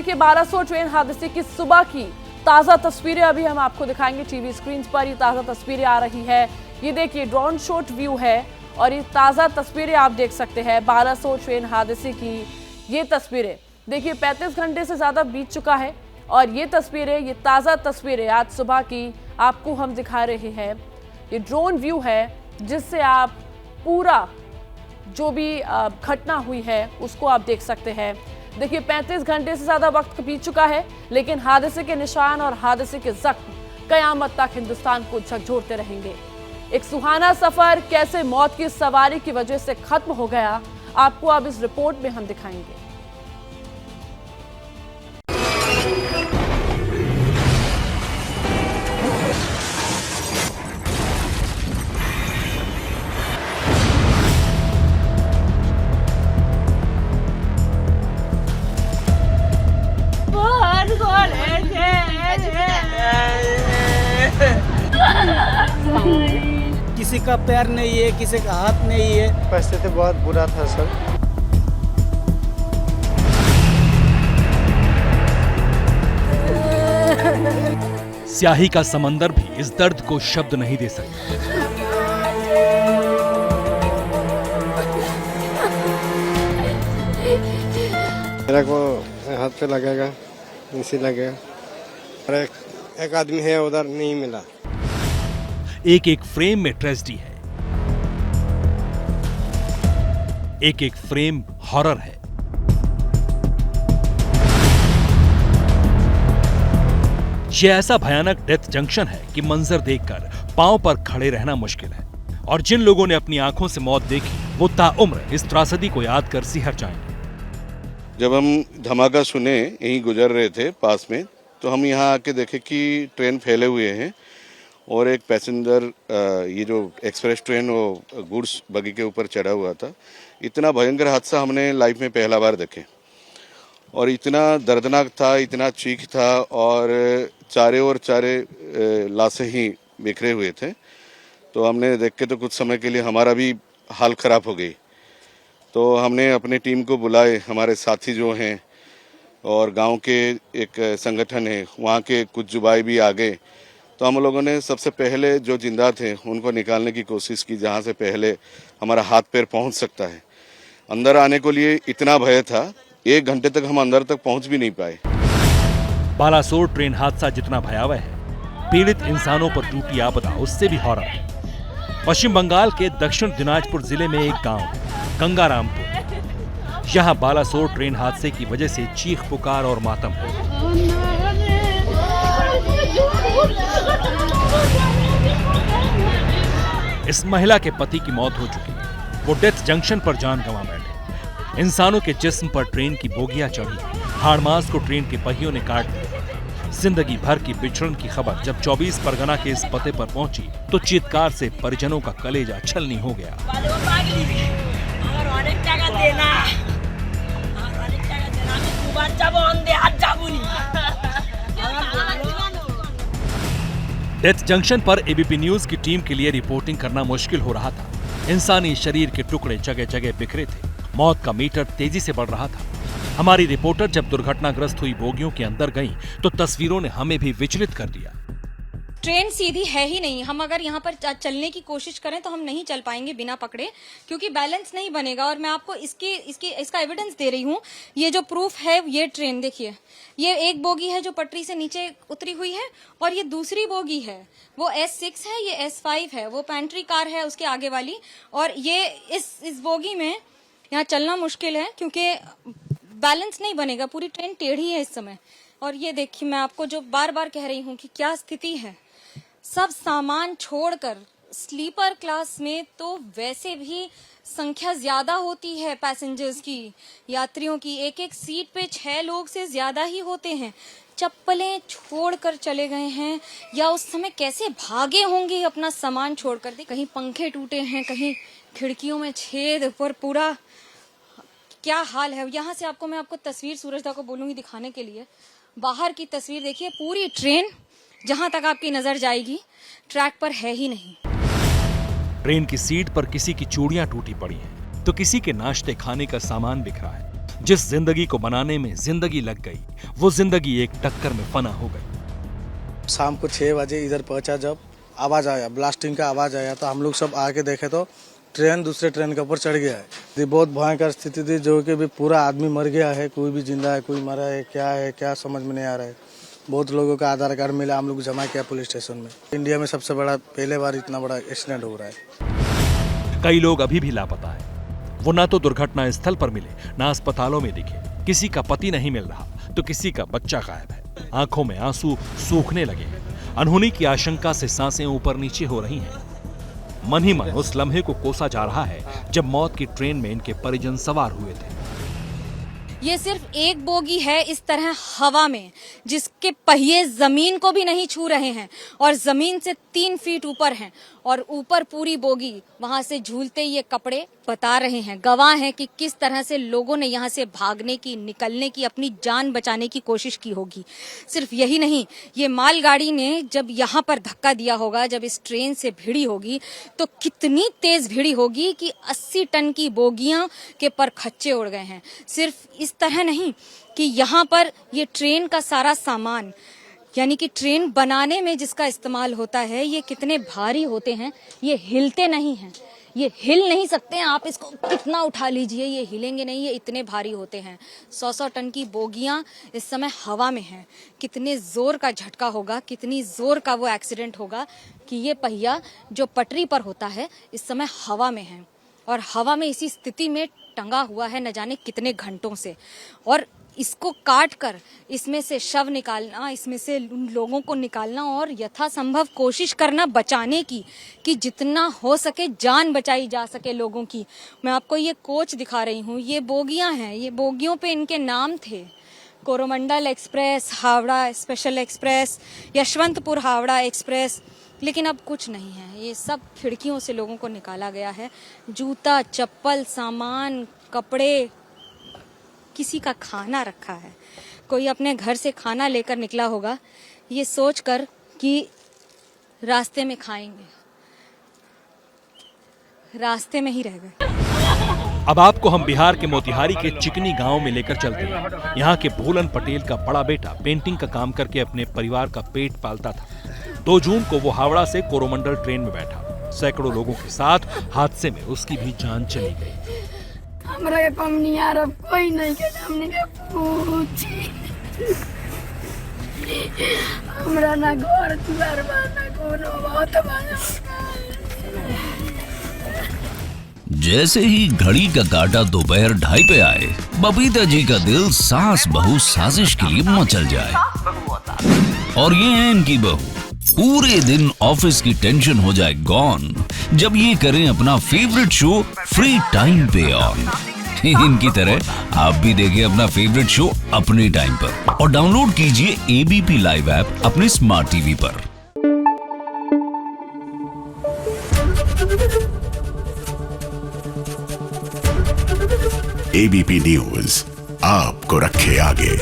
देखिए बालासोर ट्रेन हादसे की सुबह की ताजा तस्वीरें अभी हम आपको दिखाएंगे टीवी स्क्रीन पर। ये ताजा तस्वीरें आ रही है, ये देखिए ड्रोन शॉट व्यू है और ये ताजा तस्वीरें आप देख सकते हैं बालासोर ट्रेन हादसे की। ये तस्वीरें देखिए 35 घंटे से ज्यादा बीत चुका है और ये तस्वीरें, ये ताजा तस्वीरें आज सुबह की आपको हम दिखा रहे हैं। ये ड्रोन व्यू है जिससे आप पूरा जो भी घटना हुई है उसको आप देख सकते हैं। देखिए 35 घंटे से ज्यादा वक्त बीत चुका है, लेकिन हादसे के निशान और हादसे के जख्म कयामत तक हिंदुस्तान को झकझोरते रहेंगे। एक सुहाना सफर कैसे मौत की सवारी की वजह से खत्म हो गया, आपको अब इस रिपोर्ट में हम दिखाएंगे। किसी का पैर नहीं है, किसी का हाथ नहीं है। परिस्थिति बहुत बुरा था सर। स्याही का समंदर भी इस दर्द को शब्द नहीं दे सकता। मेरा को हाथ पे लगेगा, नीचे लगेगा और एक आदमी है उधर नहीं मिला। एक एक फ्रेम में ट्रेजेडी है, एक एक फ्रेम हॉरर है। यह ऐसा भयानक डेथ जंक्शन है कि मंजर देखकर पांव पर खड़े रहना मुश्किल है और जिन लोगों ने अपनी आंखों से मौत देखी वो ताउम्र इस त्रासदी को याद कर सिहर जाएंगे। जब हम धमाका सुने, यहीं गुजर रहे थे पास में, तो हम यहाँ आके देखे कि ट्रेन फैले हुए हैं और एक पैसेंजर ये जो एक्सप्रेस ट्रेन वो गुड्स बगी के ऊपर चढ़ा हुआ था। इतना भयंकर हादसा हमने लाइफ में पहला बार देखे और इतना दर्दनाक था, इतना चीख था और चारे और चारे लाशें ही बिखरे हुए थे। तो हमने देख के तो कुछ समय के लिए हमारा भी हाल खराब हो गई। तो हमने अपने टीम को बुलाए, हमारे साथी जो हैं और गांव के एक संगठन है वहाँ के कुछ जुबाई भी आ गए। तो हम लोगों ने सबसे पहले जो जिंदा थे उनको निकालने की कोशिश की जहाँ से पहले हमारा हाथ पैर पहुँच सकता है। अंदर आने को लिए इतना भय था, 1 घंटे तक हम अंदर तक पहुँच भी नहीं पाए। बालासोर ट्रेन हादसा जितना भयावह है, पीड़ित इंसानों पर टूटी आपदा उससे भी हॉरर है। पश्चिम बंगाल के दक्षिण दिनाजपुर जिले में एक गांव गंगारामपुर, यहाँ बालासोर ट्रेन हादसे की वजह से चीख पुकार और मातम है। इस महिला के पति की मौत हो चुकी है, वो डेथ जंक्शन पर जान गंवा बैठे। इंसानों के जिस्म पर ट्रेन की बोगियां चढ़ी, हाड़मास को ट्रेन के पहियों ने काट दिया। जिंदगी भर की बिछड़न की खबर जब 24 परगना के इस पते पर पहुंची तो चीत्कार से परिजनों का कलेजा छलनी हो गया। डेथ जंक्शन पर एबीपी न्यूज की टीम के लिए रिपोर्टिंग करना मुश्किल हो रहा था। इंसानी शरीर के टुकड़े जगह जगह बिखरे थे, मौत का मीटर तेजी से बढ़ रहा था। हमारी रिपोर्टर जब दुर्घटनाग्रस्त हुई बोगियों के अंदर गईं, तो तस्वीरों ने हमें भी विचलित कर दिया। ट्रेन सीधी है ही नहीं। हम अगर यहाँ पर चलने की कोशिश करें तो हम नहीं चल पाएंगे बिना पकड़े, क्योंकि बैलेंस नहीं बनेगा। और मैं आपको इसका एविडेंस दे रही हूँ। ये जो प्रूफ है, ये ट्रेन देखिए, ये एक बोगी है जो पटरी से नीचे उतरी हुई है और ये दूसरी बोगी है, वो S6 है, ये S5 है, वो पेंट्री कार है उसके आगे वाली। और ये इस बोगी में यहाँ चलना मुश्किल है क्योंकि बैलेंस नहीं बनेगा, पूरी ट्रेन टेढ़ी है इस समय। और ये देखिए, मैं आपको जो बार बार कह रही हूँ कि क्या स्थिति है। सब सामान छोड़कर स्लीपर क्लास में तो वैसे भी संख्या ज्यादा होती है पैसेंजर्स की, यात्रियों की। एक एक सीट पे 6 लोग से ज्यादा ही होते हैं। चप्पलें छोड़कर चले गए हैं, या उस समय कैसे भागे होंगे अपना सामान छोड़कर। कहीं पंखे टूटे हैं, कहीं खिड़कियों में छेद, पर पूरा क्या हाल है। यहाँ से मैं आपको तस्वीर सूरजदा को बोलूंगी दिखाने के लिए। बाहर की तस्वीर देखिए, पूरी ट्रेन जहां तक आपकी नजर जाएगी ट्रैक पर है ही नहीं। ट्रेन की सीट पर किसी की चूड़ियां टूटी पड़ी हैं, तो किसी के नाश्ते खाने का सामान बिखरा है। जिस जिंदगी को बनाने में जिंदगी लग गई, वो जिंदगी एक टक्कर में फना हो गई। शाम को 6 बजे इधर पहुंचा, जब आवाज़ आया, ब्लास्टिंग का आवाज़ आया, तो हम लोग सब आके देखे तो ट्रेन दूसरे ट्रेन के ऊपर चढ़ गया है। ये बहुत भयंकर स्थिति थी, जो कि भी पूरा आदमी मर गया है, कोई भी जिंदा है, कोई मरा है, क्या समझ में नहीं आ रहा है। बहुत लोगों का आधार कार्ड मिला, हम लोग जमा किया पुलिस स्टेशन में। इंडिया में सबसे बड़ा, पहले बार इतना बड़ा एक्सीडेंट हो रहा है। कई लोग अभी भी लापता है। वो ना तो दुर्घटना स्थल पर मिले, ना अस्पतालों में दिखे। किसी का पति नहीं मिल रहा तो किसी का बच्चा गायब है। आंखों में आंसू सूखने लगे हैं। अनहोनी की आशंका से सांसें ऊपर नीचे हो रही हैं। मन ही मन उस लम्हे को कोसा जा रहा है जब मौत की ट्रेन में इनके परिजन सवार हुए थे। ये सिर्फ एक बोगी है इस तरह हवा में, जिसके पहिए जमीन को भी नहीं छू रहे हैं और जमीन से 3 फीट ऊपर हैं, और ऊपर पूरी बोगी, वहां से झूलते ये कपड़े बता रहे हैं, गवाह हैं कि किस तरह से लोगों ने यहाँ से भागने की, निकलने की, अपनी जान बचाने की कोशिश की होगी। सिर्फ यही नहीं, ये मालगाड़ी ने जब यहाँ पर धक्का दिया होगा, जब इस ट्रेन से भिड़ी होगी, तो कितनी तेज भिड़ी होगी कि 80 टन की बोगियां के परखच्चे उड़ गए हैं। सिर्फ इस तरह नहीं कि यहाँ पर ये ट्रेन का सारा सामान, यानी कि ट्रेन बनाने में जिसका इस्तेमाल होता है, ये कितने भारी होते हैं। ये हिलते नहीं हैं, ये हिल नहीं सकते हैं। आप इसको कितना उठा लीजिए, ये हिलेंगे नहीं, ये इतने भारी होते हैं। 100-100 टन की बोगियां इस समय हवा में हैं। कितने जोर का झटका होगा, कितनी जोर का वो एक्सीडेंट होगा कि ये पहिया जो पटरी पर होता है इस समय हवा में है, और हवा में इसी स्थिति में टंगा हुआ है न जाने कितने घंटों से। और इसको काट कर इसमें से शव निकालना, इसमें से उन लोगों को निकालना और यथासंभव कोशिश करना बचाने की, कि जितना हो सके जान बचाई जा सके लोगों की। मैं आपको ये कोच दिखा रही हूँ, ये बोगियां हैं, ये बोगियों पे इनके नाम थे। Coromandel express, Howrah special express, Yesvantpur Howrah express, लेकिन अब कुछ नहीं है। ये सब खिड़कियों से लोगों को निकाला गया है। जूता, चप्पल, सामान, कपड़े, किसी का खाना रखा है। कोई अपने घर से खाना लेकर निकला होगा ये सोचकर कि रास्ते में खाएंगे, रास्ते में ही रह गए। अब आपको हम बिहार के मोतिहारी के चिकनी गांव में लेकर चलते हैं। यहाँ के भूलन पटेल का बड़ा बेटा पेंटिंग का काम करके अपने परिवार का पेट पालता था। 2 जून को वो हावड़ा से कोरोमंडल ट्रेन में बैठा। सैकड़ों लोगों के साथ हादसे में उसकी भी जान चली गई। हमरा के कम नहीं आ रहा, कोई नहीं के हमने के पूछी। हमरा ना घर दुआर बा, ना कोनो बहुत बना। जैसे ही घड़ी का काटा दोपहर 2:30 पे आए, बबीता जी का दिल सास बहू साजिश के लिए मचल जाए। और ये है इनकी बहू, पूरे दिन ऑफिस की टेंशन हो जाए गॉन जब ये करें अपना फेवरेट शो फ्री टाइम पे ऑन। इनकी तरह आप भी देखें अपना फेवरेट शो अपने टाइम पर और डाउनलोड कीजिए एबीपी लाइव ऐप अपने स्मार्ट टीवी पर। एबीपी न्यूज आपको रखे आगे।